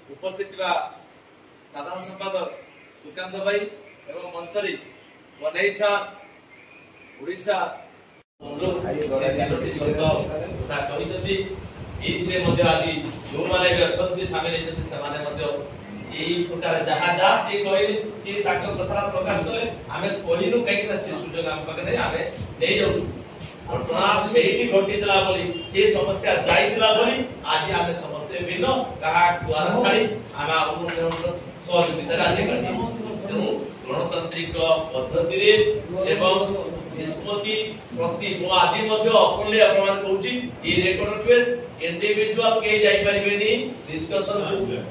उपस्थित साधारण संपादक सुकांत भाई एवं मंचरी बनई सार ओडिशा आज जो मैंने सामिल यही प्रकार जहाँ जहाँ सी कहले सी कथा प्रकाश कले आम कहलु कहीं सुजोग आम पाखे आम नहीं जाऊँ घटना से घटीला से समस्या जाइला आज आम समस्ते भिन्न क्या द्वार छाड़ी आम सहयोगिता आज तेणु गणतांत्रिक पद्धति निष्पत्ति प्रति मु आज ओपनली आपन कहूची ये रेकॉर्ड रखबे इंडिविजुअल के जाई परिबेनी डिस्कशन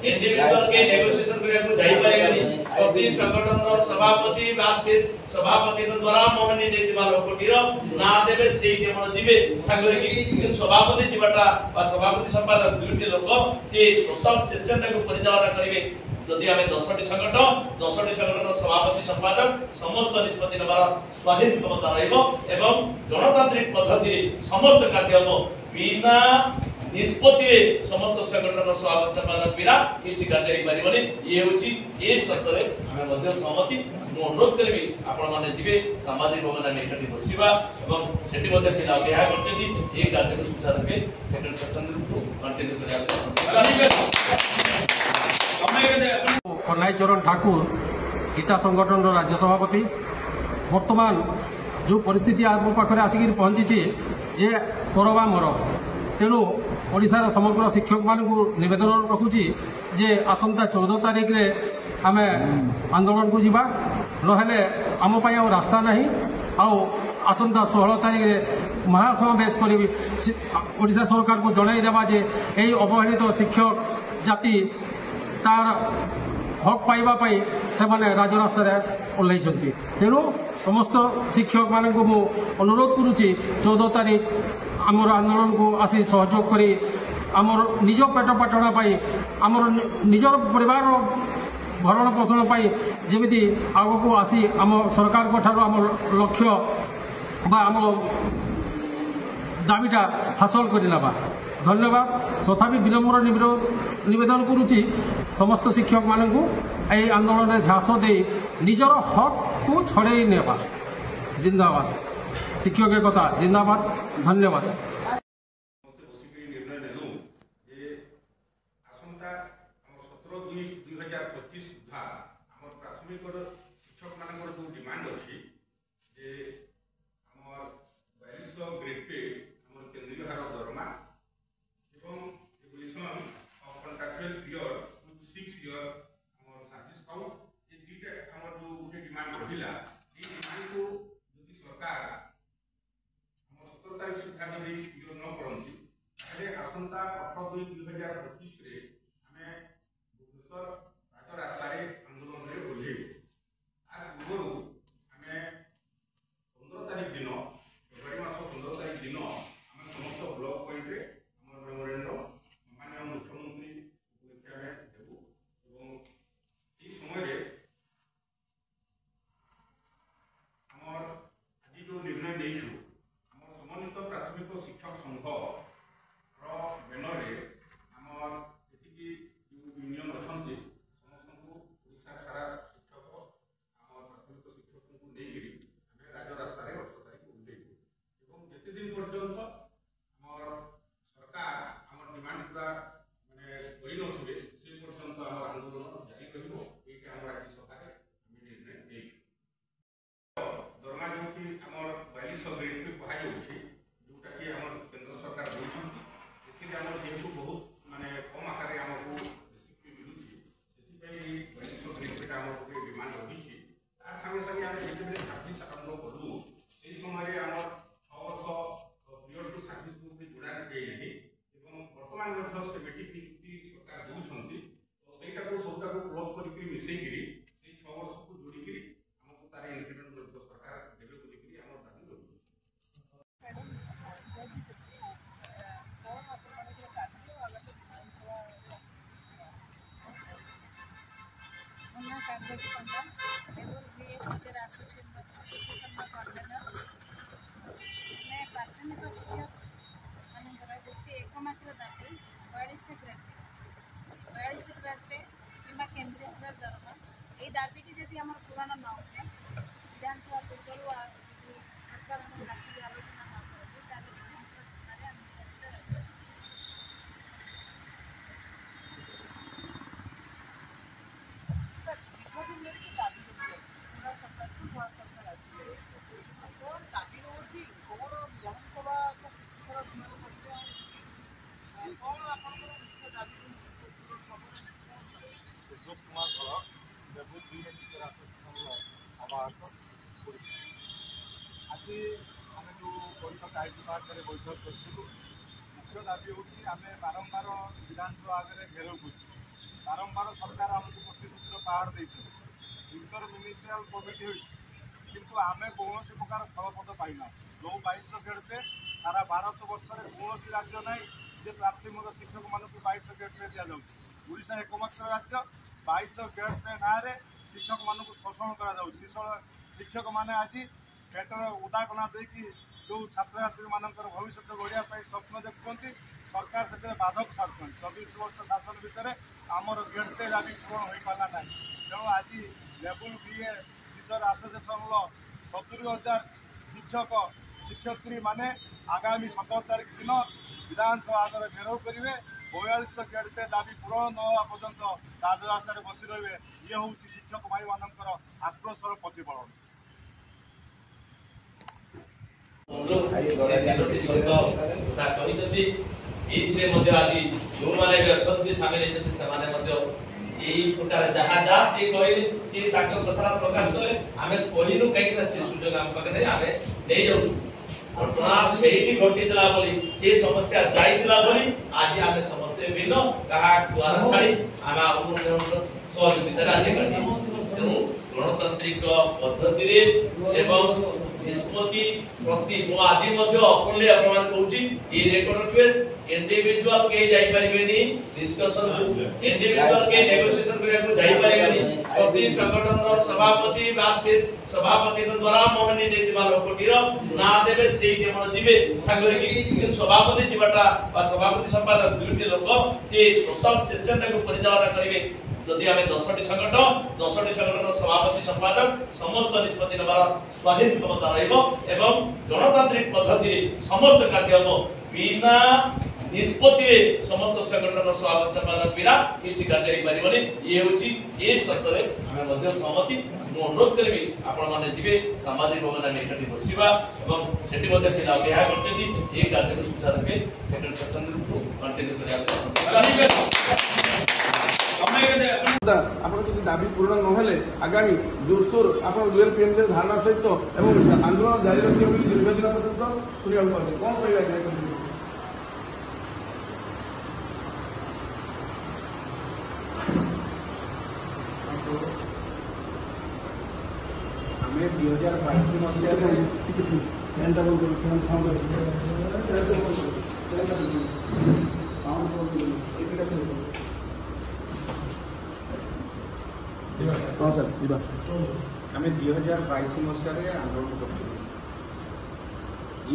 इंडिविजुअल के नेगोशिएशन करिया को जाई परिबेनी प्रति संगठन रो सभापति बा से सभापति द्वारा मनोनीत देतिबा लोकटीर ना देबे सेई केवल जिबे संगे कि सभापति जिबाटा बा सभापति संपादक दुईटी लोक से टोटल सिस्टम को परिचालन करिवे जदि आम 10टी संगठन सभापति संपादक समस्त निष्पत्ति नबार स्वाधीन क्षमता एवं गणतांत्रिक पद्धति समस्त कार्य बिना निष्पत्ति समस्त संगठन सभापति संपादक बिना किसी कार्य पारे ये हूँ ये शर्त आम सहमति मुझे अनुरोध करी आपण मैंने जी सामाजिक भवन आम एक बसवा और से पिला अपेक्षा करते ये कार्य को सुचारू रूपे सेकेंड सेशन को कंटिन्यू करा कन्हई चरण ठाकुर गीता संगठन राज्य सभापति वर्तमान जो परिस्थिति आम पाखे आसिक पहुंची जे करवा मर तेणु ओडिशार समग्र शिक्षक मानक निवेदन रखुची जे आसंता 14 तारिख रे आम आंदोलन को जीवा नहेले आम रास्ता नहीं आसंता 16 तारिख रे महासमावेश कर ओडिशा सरकार को जणाई देवा जे यही अवहेलित शिक्षक जाति तार हक पाइबा से राजरास्त ओह्लैंती तेणु समस्त शिक्षक मान मु अनुरोध करुच्ची 14 तारिख आमर आंदोलन को आसी सहयोग करी आमर निज पेट पाटना आमर निजर परिवार भरण पोषण जमी आग को आसी आम सरकार आम लक्ष्य बा आम दाबीटा हासिल करना धन्यवाद तथापि विनम्र निवेदन करुच्ची समस्त शिक्षक मानक आंदोलन में झांस दे निजर हक को छड़े नेबा जिंदाबाद शिक्षक एकता जिंदाबाद धन्यवाद। आसंता 18/2/2025 भुवनेश्वर राजरास्त आंदोलन में ओह्लू आर पूर्व आम 15 तारिख दिन फेब्रुआरी मास 15 तारिख दिन आम समस्त ब्लॉक पॉइंट मेमोरेंडम माननीय मुख्यमंत्री उपलक्षे देवु और ये समय आज जो निर्णय नहीं समन्वित प्राथमिक शिक्षक संघ बैनर यूनियन अच्छा समस्त को ओडिशा सारा शिक्षक आम प्राथमिक शिक्षक को लेकर राजरास्त 18 तारिख ओह्लू और जिते दिन पर्यंत आम सरकार आम डिमांड पूरा मानने से पर्यंत आम आंदोलन जारी कर आज सभा निर्णय दरमा जो कि आम 4200 ग्रेड पे कहुच्छे जोटा कि आम केन्द्र सरकार जेहतु बहुत माने कम आकार आमको मिलूँ से डिमांड रही तार संगे संगे आम जो सर्विस आरंभ कलु से समय आम 6 वर्ष पीरियड टू सर्विस को जोड़ा देना बर्तमान मेट्रिक नियुक्ति सरकार दूसरी तो सहीटा को सबटा को क्लब कर मिसेकरी 6 वर्ष को जोड़िकी आमको तार इंक्रीमेंट सरकार देवे बोलिकी आम दाबी रही। ज्योति पंडा टीचर एसोसिएशन कन्वेनर मैं प्राथमिक शिक्षक मानकर गोटे एकमात्र दाबी 4200 ग्रेड पे कि केन्द्रीय दरमा ये दाबीटी जब आम पूरण न हुए विधानसभा पूर्व सरकार आलोचना न करेंगे दाबी विधानसभा सभा आज आम जो कोलकाता आईटी पार्क में बैठक करूँ मुख्य दाबी हूँ आम बारंबार विधानसभा आगे घेराव कर बारंबार सरकार आमको प्रतिश्रुतिर पहाड़ देते इंटर मिनिस्ट्रियल कमिटी किंतु आम कौन प्रकार फलप्रद पाइना जो 2200 गेट सारा भारत वर्ष में कौन राज्य ना जे प्राथमिक शिक्षक मानक 2200 गेट दि जाऊँ ओडिशा एकमात्र राज्य 2200 गेट ना शिक्षक मानक शोषण कर शिक्षक मैंने आज पेटर उदाकना देकी जो छात्र छात्री मानकर भविष्य गढ़िया स्वप्न देखुंत सरकार से बाधक छाड़ुं 24 वर्ष शासन भितर आमर गेटे दाबी पूरण हो पारा ना तेणु आज लेवल बीए टीचर एसोसिएशन 70,000 शिक्षक शिक्षयित्री माने आगामी 17 तारीख दिन विधानसभा आगे घेराव करेंगे 4200 गेटे दाबी पूरण न होगा पर्यंत राजरास्तार बसी रे ये हूँ शिक्षक भाई मानकर आक्रोशर प्रतिफलन प्रकार जहाँ जहाँ सी कहले सी कथा प्रकाश कले आम कहलु कहीं सुजोग आम पाखे आम नहीं जाऊँ घटना से घटीला से समस्या जाइला आज आम समस्ते भिन्न क्या द्वार छाड़ी आम सहयोगितार आज तेणु गणतांत्रिक पद्धति निष्पत्ति प्रति मु आज ओपनली अपन कहूची ये रेकर्ड रखिबे इंडिविजुअल के जाई परिबेनी डिस्कशन इंडिविजुअल के नेगोशिएशन करिया को जाई परिबेनी प्रति संगठन रो सभापति बा से सभापति के द्वारा मनोनीत देतिबा लोकटीर ना देबे सेई केवल जिबे संगे कि सभापति जिबाटा बा सभापति संपादक दुइटी लोक से टोटल सिस्टम को परिचालन करिवे यदि आम 10टी संगठन सभापति संपादक समस्त निष्पत्ति नबार स्वाधीन क्षमता रहिबो गणतांत्रिक पद्धति समस्त कार्य बिना निष्पत्ति समस्त संगठन सभापति संपादक बिना किसी कार्य पारिबनी ये होची ये सत्तरे आम मध्य सहमति अनुरोध करी आपण माने जिबे सामाजिक भवन में एकटी बसिबा एवं सेठी मध्य पिला बिहा करते ये कार्य को सुचारू रूपे सेकेंड सेशन को कंटिन्यू करिया आपन जो दाबी पूर्ण नहेले आगामी जोरसोर आप डुएल पीएम धारणा सहित आंदोलन जारी रखिए दीर्घ दिन पर्यंत शुणा कौन कह आम 2022 हाँ सर आम 2022 मसीह आंदोलन कर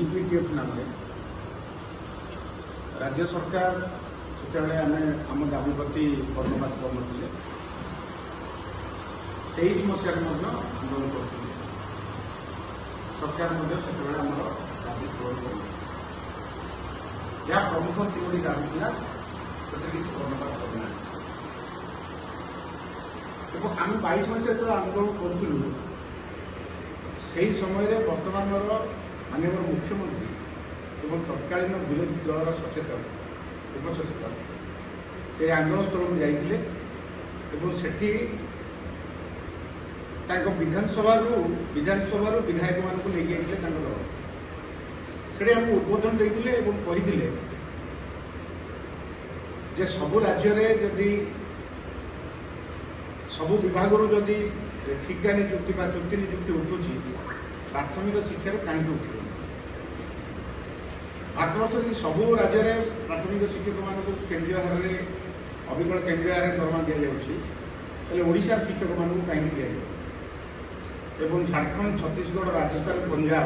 ईपीटीएफ नाम राज्य सरकार से आम दाबी प्रति कर्णपात करते 23 मसीह आंदोलन कर सरकार से आम दाबी पूरण कर प्रमुख 3टी दाबी था किसी कर्णपात करना आम 22 मसीह जो आंदोलन करूँ से समय बर्तमान माननीय मुख्यमंत्री एवं तत्कालीन विरोधी दल सचेतन उपसचेतन से आंदोलन स्थल को जाइए विधानसभा विधायक मान नहीं दल से आमको उद्बोधन देते कही सबु राज्य जदि सबु विभाग जदि ठिका नियुक्ति चुक्ति नियुक्ति उठुची प्राथमिक शिक्षार कहीं उठे भारत वर्ष सबू राज्य में प्राथमिक शिक्षक मानक केन्द्रीय हार में अविकल केन्द्रीय हार दरमा दि जाऊँगी তাহলে ওড়িশার শিক্ষকମାନଙ୍କୁ କାହିଁକି ଦିଆଯିବ ଏବଂ ଝାଡ଼ଖଣ୍ଡ ଛତିଶଗଡ଼ ରାଜସ୍ଥାନ ପଞ୍ଜାବ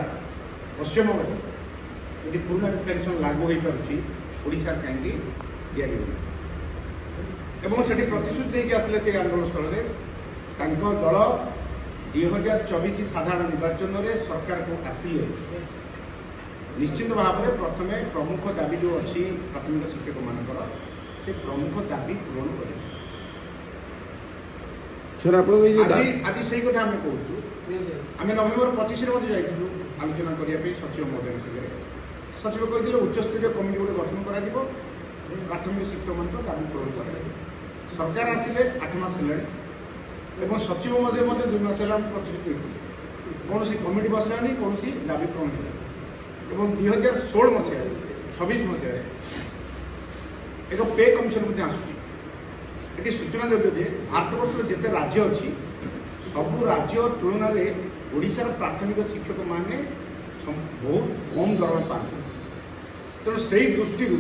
ପଶ୍ଚିମବଙ୍ଗ ଯଦି ପୁରୁଣା ପେନ୍ସନ୍ ଲାଗୁ ହୋଇପାରୁଛି ଓଡ଼ିଶାରେ କାହିଁକି ଦିଆଯିବନି ଏବଂ ସେଠି ପ୍ରତିଶ୍ରୁତି ଦେଇକି ଆସିଲେ ସେଇ ଆନ୍ଦୋଳନ ସ୍ଥଳରେ ତାଙ୍କ ଦଳ 2024 ସାଧାରଣ ନିର୍ବାଚନରେ ସରକାରକୁ ଆସିଲେ ନିଶ୍ଚିତ ଭାବରେ ପ୍ରଥମେ ପ୍ରମୁଖ ଦାବି ଯେଉଁ ଅଛି ପ୍ରାଥମିକ ଶିକ୍ଷକମାନଙ୍କର ସେ ପ୍ରମୁଖ ଦାବି ପୂରଣ କରିବେ। ଆଜି ସେଇ କଥା ଆମେ କହୁଛୁ। ଆମେ ନଭେମ୍ବର 25ରେ ମଧ୍ୟ ଯାଇଥିଲୁ ଆଲୋଚନା କରିବା ପାଇଁ ସଚିବ ମହୋଦୟଙ୍କ ସାଙ୍ଗରେ। ସଚିବ କହିଥିଲେ ଉଚ୍ଚସ୍ତରୀୟ କମିଟି ଗୋଟେ ଗଠନ କରାଯିବ, ପ୍ରାଥମିକ ଶିକ୍ଷକମାନଙ୍କ ଦାବି ପୂରଣ କରାଯିବ। ସରକାର ଆସିଲେ 8 ମାସ ହେଲାଣି ଏବଂ ସଚିବ ମହୋଦୟ ମଧ୍ୟ 2 ମାସ ହେଲା ପ୍ରତିଶ୍ରୁତି ଦେଇଥିଲେ। କୌଣସି କମିଟି ବସିଲାନି, କୌଣସି ଦାବି ପୂରଣ ହେଲା ଏବଂ 2016 ମସିହାରେ 26 ମସିହାରେ ଏକ ପେ କମିଶନ ମଧ୍ୟ ଆସୁଛି। ଏଠି ସୂଚନା ଯୋଗ୍ୟ ଯେ ଭାରତବର୍ଷର ଯେତେ ରାଜ୍ୟ ଅଛି ସବୁ ରାଜ୍ୟ ତୁଳନାରେ ଓଡ଼ିଶାର ପ୍ରାଥମିକ ଶିକ୍ଷକମାନେ ବହୁତ କମ୍ ଦରମା ପାଆନ୍ତି। ତେଣୁ ସେଇ ଦୃଷ୍ଟିରୁ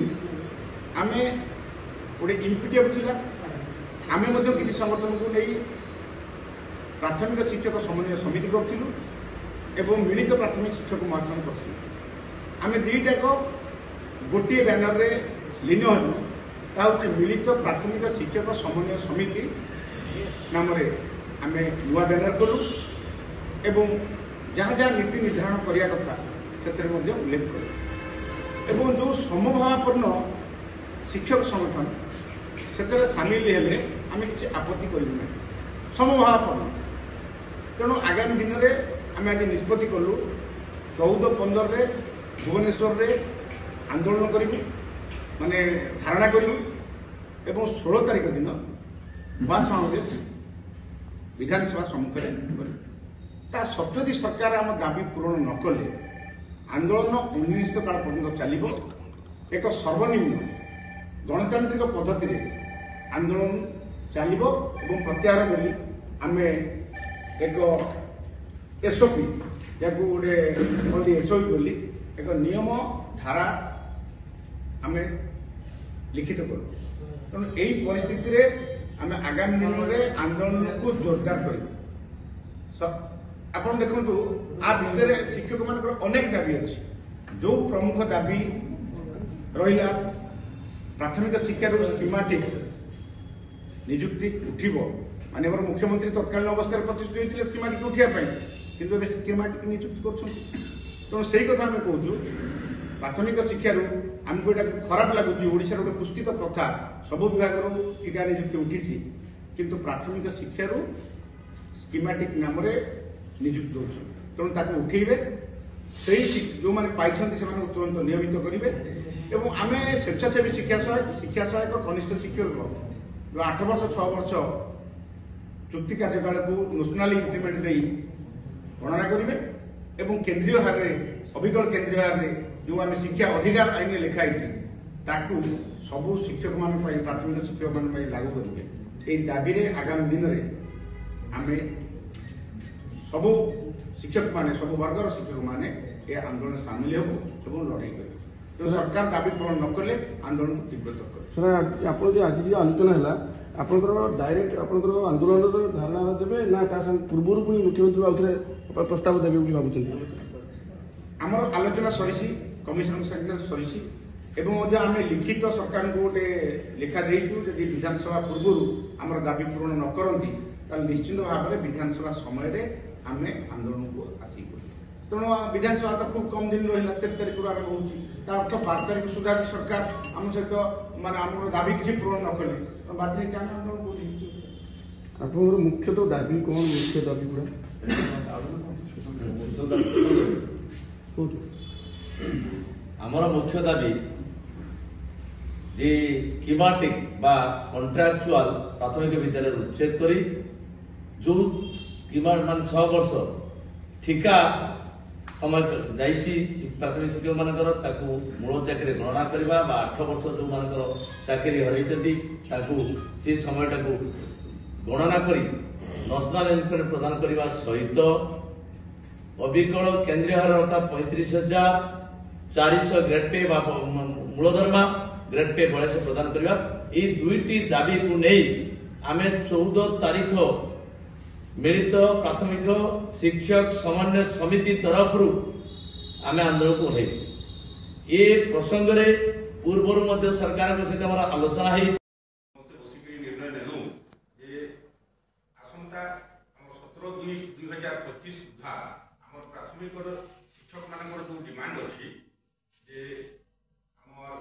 ଆମେ ଗୋଟେ ୟୁପିଟିଏଫ୍ ଥିଲା, ଆମେ ମଧ୍ୟ କିଛି ସଂଗଠନକୁ ନେଇ ପ୍ରାଥମିକ ଶିକ୍ଷକ ସମନ୍ୱୟ ସମିତି କରିଥିଲୁ ଏବଂ ମିଳିତ ପ୍ରାଥମିକ ଶିକ୍ଷକ ମହାସଂଘ କରିଥିଲୁ। ଆମେ ଦୁଇଟାକ ଗୋଟିଏ ବ୍ୟାନରରେ ଲୀନ ହେଲୁ, ତାହା ହେଉଛି ମିଳିତ ପ୍ରାଥମିକ ଶିକ୍ଷକ ସମନ୍ୱୟ ସମିତି ନାମରେ ଆମେ ନୂଆ ବ୍ୟାନର କଲୁ ଏବଂ ଯାହା ଯାହା ନୀତି ନିର୍ଦ୍ଧାରଣ କରିବା କଥା ସେଥିରେ ମଧ୍ୟ ଉଲ୍ଲେଖ କଲୁ ଏବଂ ଯେଉଁ ସମଭାବାପନ୍ନ ଶିକ୍ଷକ ସଂଗଠନ ସେଥିରେ ସାମିଲ ହେଲେ ଆମେ କିଛି ଆପତ୍ତି କରିବୁ ନାହିଁ, ସମଭାବାପନ୍ନ। ତେଣୁ ଆଗାମୀ ଦିନରେ ଆମେ ଆଜି ନିଷ୍ପତ୍ତି କଲୁ 14-15ରେ ଭୁବନେଶ୍ୱରରେ ଆନ୍ଦୋଳନ କରିବୁ, ମାନେ ଧାରଣା କରିବୁ ଏବଂ 16 ତାରିଖ ଦିନ ନୂଆ ସମାବେଶ ବିଧାନସଭା ସମ୍ମୁଖରେ କରିବୁ। ତା ସତ୍ତ୍ୱେ ଯଦି ସରକାର ଆମ ଦାବି ପୂରଣ ନ କଲେ ଆନ୍ଦୋଳନ ଅନିର୍ଦ୍ଦିଷ୍ଟକାଳ ପର୍ଯ୍ୟନ୍ତ ଚାଲିବ। ଏକ ସର୍ବନିମ୍ନ ଗଣତାନ୍ତ୍ରିକ ପଦ୍ଧତିରେ ଆନ୍ଦୋଳନ ଚାଲିବ ଏବଂ ପ୍ରତ୍ୟାହାର କରି ଆମେ ଏକ ଏସ୍ଓପି, ଯାହାକୁ ଗୋଟେ କହନ୍ତି ଏସ୍ଓପି ବୋଲି ଏକ ନିୟମ ଧାରା ଆମେ ଲିଖିତ କରୁ। ତେଣୁ ଏହି ପରିସ୍ଥିତିରେ ଆମେ ଆଗାମୀ ଦିନରେ ଆନ୍ଦୋଳନକୁ ଜୋରଦାର କରିବୁ। ଆପଣ ଦେଖନ୍ତୁ ଆ ଭିତରେ ଶିକ୍ଷକମାନଙ୍କର ଅନେକ ଦାବି ଅଛି। ଯେଉଁ ପ୍ରମୁଖ ଦାବି ରହିଲା ପ୍ରାଥମିକ ଶିକ୍ଷାରୁ ସ୍କିମାଟିକ୍ ନିଯୁକ୍ତି ଉଠିବ, ମାନ୍ୟବର ମୁଖ୍ୟମନ୍ତ୍ରୀ ତତ୍କାଳୀନ ଅବସ୍ଥାରେ ପ୍ରତିଶ୍ରୁତି ଦେଇଥିଲେ ସ୍କିମାଟିକ୍ ଉଠିବା ପାଇଁ, କିନ୍ତୁ ଏବେ ସ୍କିମାଟିକ୍ ନିଯୁକ୍ତି କରୁଛନ୍ତି। ତେଣୁ ସେଇ କଥା ଆମେ କହୁଛୁ ପ୍ରାଥମିକ ଶିକ୍ଷାରୁ ଆମକୁ ଏଇଟା ଖରାପ ଲାଗୁଛି। ଓଡ଼ିଶାର ଗୋଟେ ପୁଷ୍ଟିତ ପ୍ରଥା, ସବୁ ବିଭାଗରୁ ଠିକା ନିଯୁକ୍ତି ଉଠିଛି, କିନ୍ତୁ ପ୍ରାଥମିକ ଶିକ୍ଷାରୁ ସ୍କିମାଟିକ୍ ନାମରେ ନିଯୁକ୍ତି ଦେଉଛନ୍ତି। ତେଣୁ ତାକୁ ଉଠେଇବେ, ସେଇ ଯେଉଁମାନେ ପାଇଛନ୍ତି ସେମାନଙ୍କୁ ତୁରନ୍ତ ନିୟମିତ କରିବେ ଏବଂ ଆମେ ସ୍ୱେଚ୍ଛାସେବୀ ଶିକ୍ଷା ସହାୟକ କନିଷ୍ଠ ଶିକ୍ଷକ ଯେଉଁ 8 ବର୍ଷ 6 ବର୍ଷ ଚୁକ୍ତି କାର୍ଯ୍ୟକାଳକୁ ନ୍ୟାସନାଲି ଇନକ୍ରିମେଣ୍ଟ ଦେଇ ଗଣନା କରିବେ ଏବଂ କେନ୍ଦ୍ରୀୟ ହାରରେ, ଅବିକଳ କେନ୍ଦ୍ରୀୟ ହାରରେ ଯେଉଁ ଆମେ ଶିକ୍ଷା ଅଧିକାର ଆଇନରେ ଲେଖା ହେଇଛି ତାକୁ ସବୁ ଶିକ୍ଷକମାନଙ୍କ ପାଇଁ, ପ୍ରାଥମିକ ଶିକ୍ଷକମାନଙ୍କ ପାଇଁ ଲାଗୁ କରିବେ। ଏହି ଦାବିରେ ଆଗାମୀ ଦିନରେ ଆମେ ସବୁ ଶିକ୍ଷକମାନେ, ସବୁ ବର୍ଗର ଶିକ୍ଷକମାନେ ଏ ଆନ୍ଦୋଳନରେ ସାମିଲ ହେବୁ ଏବଂ ଲଢ଼େଇ କରିବୁ। ତେଣୁ ସରକାର ଦାବି ପୂରଣ ନ କଲେ ଆନ୍ଦୋଳନକୁ ତୀବ୍ରତର କରିବେ। ସାର୍, ଆପଣ ଯେ ଆଜି ଯେଉଁ ଆଲୋଚନା ହେଲା, ଆପଣଙ୍କର ଡାଇରେକ୍ଟ ଆପଣଙ୍କର ଆନ୍ଦୋଳନର ଧାରଣା ଦେବେ ନା ତା ପୂର୍ବରୁ ପୁଣି ମୁଖ୍ୟମନ୍ତ୍ରୀ ଆଉଥରେ ପ୍ରସ୍ତାବ ଦେବେ ବୋଲି ଭାବୁଛନ୍ତି? ଆମର ଆଲୋଚନା ସରିଛି, କମିଶନଙ୍କ ସାଙ୍ଗରେ ସରିଛି ଏବଂ ମଧ୍ୟ ଆମେ ଲିଖିତ ସରକାରଙ୍କୁ ଗୋଟେ ଲେଖା ଦେଇଛୁ। ଯଦି ବିଧାନସଭା ପୂର୍ବରୁ ଆମର ଦାବି ପୂରଣ ନ କରନ୍ତି ତାହେଲେ ନିଶ୍ଚିତ ଭାବରେ ବିଧାନସଭା ସମୟରେ ଆମେ ଆନ୍ଦୋଳନକୁ ଆସିବୁ। ତେଣୁ ବିଧାନସଭା ତ ଖୁବ୍ କମ୍ ଦିନ ରହିଲା, 13 ତାରିଖରୁ ଆରମ୍ଭ ହେଉଛି। ତା ଅର୍ଥ 12 ତାରିଖ ସୁଦ୍ଧା ସରକାର ଆମ ସହିତ ମାନେ ଆମର ଦାବି କିଛି ପୂରଣ ନ କଲେ ବାଧ୍ୟ ହେଇକି ଆମେ ଆନ୍ଦୋଳନ କରୁଛୁ। ଆପଣଙ୍କର ମୁଖ୍ୟତଃ ଦାବି କ'ଣ? ମୁଖ୍ୟ ଦାବି ଗୁଡ଼ା ଆମର ମୁଖ୍ୟ ଦାବି ଯେ ସ୍କିମାଟିକ୍ ବା କଣ୍ଟ୍ରାକ୍ଚୁଆଲ ପ୍ରାଥମିକ ବିଦ୍ୟାଳୟରୁ ଉଚ୍ଛେଦ କରି ଯେଉଁ ସ୍କିମାର ମାନେ 6 ବର୍ଷ ଠିକା ସମୟ ଯାଇଛି ପ୍ରାଥମିକ ଶିକ୍ଷକ ମାନଙ୍କର, ତାକୁ ମୂଳ ଚାକିରି ଗଣନା କରିବା ବା 8 ବର୍ଷ ଯେଉଁମାନଙ୍କର ଚାକିରି ହରାଇଛନ୍ତି ତାକୁ ସେ ସମୟଟାକୁ ଗଣନା କରି ନ୍ୟାସନାଲ ଇନକ୍ରିମେଣ୍ଟ ପ୍ରଦାନ କରିବା ସହିତ ଅବିକଳ କେନ୍ଦ୍ରୀୟ ହାର ଅର୍ଥାତ୍ 35,400 ଗ୍ରେଡ୍ ପେ ବା ମୂଳ ଦରମା, ଗ୍ରେଡ୍ ପେ ବୟସ ପ୍ରଦାନ କରିବା। ଏହି ଦୁଇଟି ଦାବିକୁ ନେଇ आमे 14 तारीख मिलित प्राथमिक शिक्षक समन्वय समिति तरफ आमे आंदोलन को उठे ये प्रसंग रे पूर्वर मध्य सरकार के सहित हमारा आलोचना है निर्णय नेलु जे आसंता 17/2/2025 सुधा हमर प्राथमिक शिक्षक मानकर जो डिमांड अछि जे हमर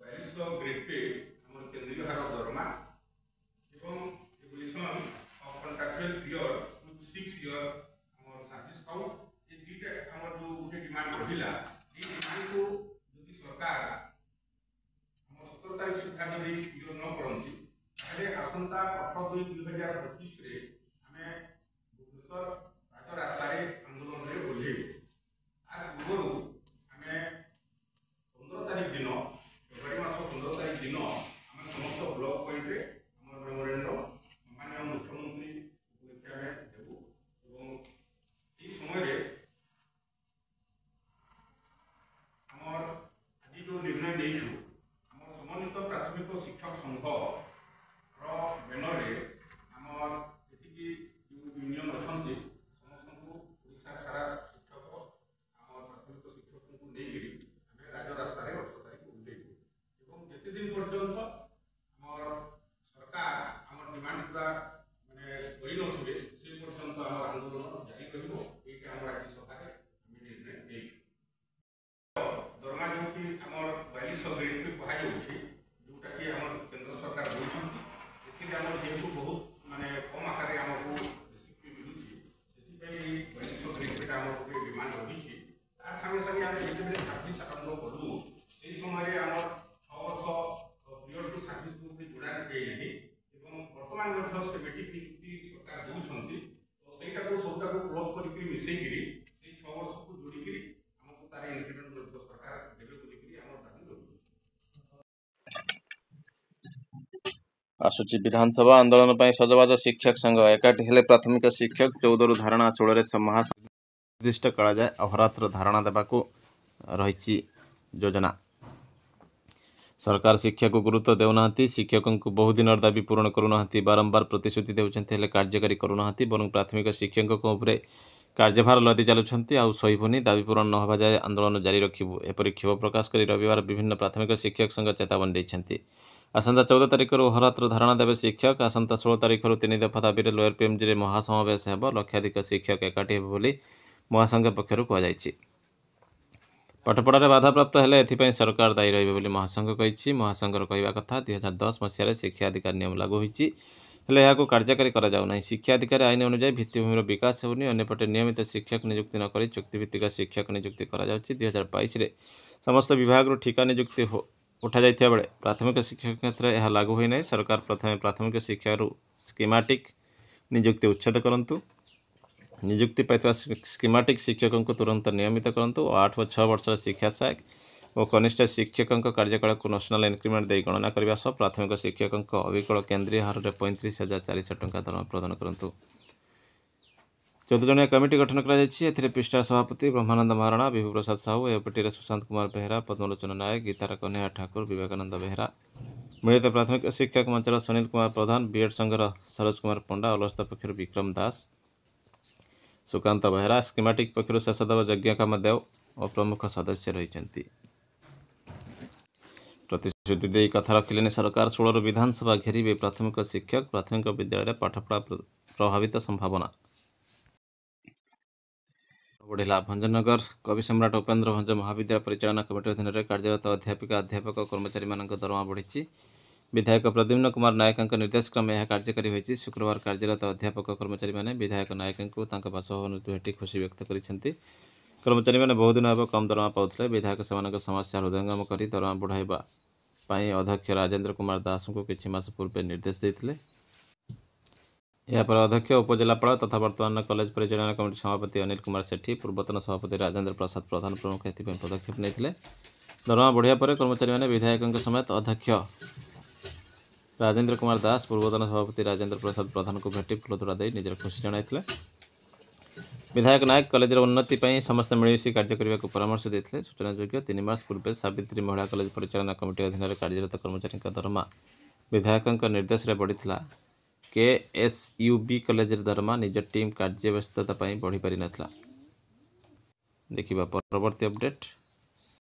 2200 ग्रेड पे हमर केंद्रीय हार दरमा एवं evolution of contractual period with 6 year हमर सर्विस काउंट ये दुईटा हमर जो उठे डिमांड रहिला ये डिमांड को यदि सरकार हमर 17 तारिख सुधा यदि क्लियर न करंती ताले आसंता 18/2/2025 रे हमें भुवनेश्वर राज्य रास्ता रे आंदोलन रे बोले आर पूर्व हमें 15 तारिख दिन फेब्रुआरी मास 15 तारिख दिन हम समस्त ब्लॉक पॉइंट रे हमर मेमोरेंडम माननीय मुख्यमंत्री उपलक्ष्य में देबू एवं ई समय रे हमर आज जो निर्णय लेइछु हमर समन्वित प्राथमिक शिक्षक संघ रो बैनर रे हमर एतिकी यूनियन अछंती समस्त को ओडिसा सारा शिक्षक हमर प्राथमिक शिक्षक को नेगिरी हमें राज्य रास्ता रे 18 तारिख उठेबू एवं जेते दिन पर्यंत हमर सरकार हमर डिमांड पूरा माने करि नथिबे से पर्यंत हमर आंदोलन जारी रहबो एटा हमर आज सभा रे हम निर्णय लेइछु दरमा जो कि हमर 2200 ग्रेड पे कहा जाउछि जोटा कि हमर केंद्र सरकार दैछन एथि हमर जेतु बहुत माने कम आकार हमको रेसिपी मिलुछि सेति पई 2200 ग्रेड पे हमर को डिमांड रहिछि तार संगे संगे हम जेते सर्विस आरंभ करलु सेही समय रे हमर 600 पीरियड टू सर्विस को भी जोड़ा गई नहीं एवं वर्तमान मध्य स्कीमेटिक नियुक्ति सरकार दउछंती तो सेटा को सबटा को क्लब करिकरी मिसै गिरी से 6 वर्ष को जोड़ी गिरी हमको तार इंक्रीमेंट मध्य सरकार देबे बोली गिरी हमर दाबी रहु आसुची विधानसभा आंदोलन पर सजबाज शिक्षक संघ एकाठी हेले प्राथमिक शिक्षक 14 रु धारणा 16 रे निर्दिष्ट करा जाए अहरात्र धारणा देबाको रही योजना सरकार शिक्षा को गुरुत्व देउना शिक्षकों को बहुदिन दाबी पूरण करूना बारंबार प्रतिश्रुति देउछन्ति कार्यकारी करूना बरं प्राथमिक शिक्षकों उपरे कार्यभार लदी चलुछन्ति आउ सहीबुनी दाबी पूरण न होबा जाए आंदोलन जारी रखिबु एपरि क्षोभ प्रकाश करी रविवार विभिन्न प्राथमिक शिक्षक संघ चेतावनी दैछन्ति आसंता 14 तारिख अहरात्र धारणा देवे शिक्षक आसंता 16 तारिख 3 दफा दाबी लोयर पीएमजी रे महासमावेश हेब लक्षाधिक शिक्षक एकाठी हेबे बोली महासंघ पक्षरु कहा जायछि पाठपढ़ार बाधाप्राप्त हेले एथिपाई सरकार दायी रहिबे बोली महासंघ कहिछि महासंघर कहवा कथा 2010 मसीह शिक्षा अधिकार नियम लागू होईछि हेले याको कार्यकारी करा जाउ नाही शिक्षा अधिकार आईन अनुसार भित्तिभूमिर विकास होउनी अन्यपटे नियमित शिक्षक नियुक्ति न करी चुक्तिभित्तिक शिक्षक नियुक्ति करा जाउछि 2022 रे समस्त विभाग रो ठिका नियुक्ति उठा जाइथिया बेले प्राथमिक शिक्षक क्षेत्र में यह लागू होई नाही सरकार प्रथम प्राथमिक शिक्षा स्कीमेटिक नियुक्ति उच्छेद करंतु नियुक्ति पाइଥିବା स्कीमेटिक शिक्षकों को तुरंत नियमित करंतु 8 व 6 वर्ष शिक्षा सहायक और कनिष्ठ शिक्षकों कार्यकाल को नेशनल इंक्रीमेंट दे गणना करने सह प्राथमिक शिक्षकों अविकल केन्द्रीय हार में 35,400 टंका दरमा प्रदान करंतु 14 जनिया कमिटी गठन कर पृष्ठा सभापति ब्रह्मानंद महाराणा विभु प्रसाद साहू एपटी सुशांत कुमार बेहरा पद्मलोचन नायक गीतारा कन्हैया ठाकुर विवेकानंद बेहरा मिलित प्राथमिक शिक्षक मंचर सुनील कुमार प्रधान बीएड संघर सरोज कुमार पंडा अलस्त पक्ष विक्रम दास सुकांत बेहरा स्कीमेटिक पक्ष शेषदेव यज्ञकामदेव और प्रमुख सदस्य रही प्रतिश्रुति दे कथा रखिले सरकार 16 विधानसभा घेरिबे प्राथमिक शिक्षक प्राथमिक विद्यालय पाठपढ़ा प्रभावित संभावना बढ़िला भंजनगर कवि सम्राट उपेन्द्र भंज महाविद्यालय परिचालना कमिटी अधीन में कार्यरत अध्यापिका अध्यापक कर्मचारी मान दरमा बढ़ी विधायक प्रद्युम्न कुमार नायक निर्देश क्रमे यह कार्यकारी होती शुक्रवार कार्यरत अध्यापक कर्मचारी मैंने विधायक नायक बासभवन भेटी खुशी व्यक्त करते कर्मचारी मैंने बहुदिन हे कम दरमा पाते विधायक से समस्या हृदयंगम कर दरमा बढ़ाइबा अध्यक्ष राजेन्द्र कुमार दास को किछि मास पूर्व निर्देश देते यापर अध्यक्ष उपजिलापाल तथा वर्तमान कॉलेज परिचालना कमिटी सभापति अनिल कुमार सेठी पूर्वतन सभापति राजेन्द्र प्रसाद प्रधान प्रमुख एथि पदक्षेप नहीं दरमा बढ़िया पर कर्मचारी मैंने विधायक समेत अध्यक्ष राजेन्द्र कुमार दास पूर्वतन सभापति राजेन्द्र प्रसाद प्रधान को भेटी फूलतोड़ा दे निजर खुशी जनाइथिले विधायक नायक कॉलेजर उन्नति पर समस्त मिलमिशि कार्य करने को परामर्श देते सूचनायोग्य 3 मास पूर्व सावित्री महिला कॉलेज परिचालना कमिटी अधीन कार्यरत कर्मचारी दरमा विधायक निर्देश में बढ़ी KSUB कॉलेज दरमा निज टीम कार्य व्यस्तता बढ़ी पारि नथिला। देखिबा परवर्ती अपडेट।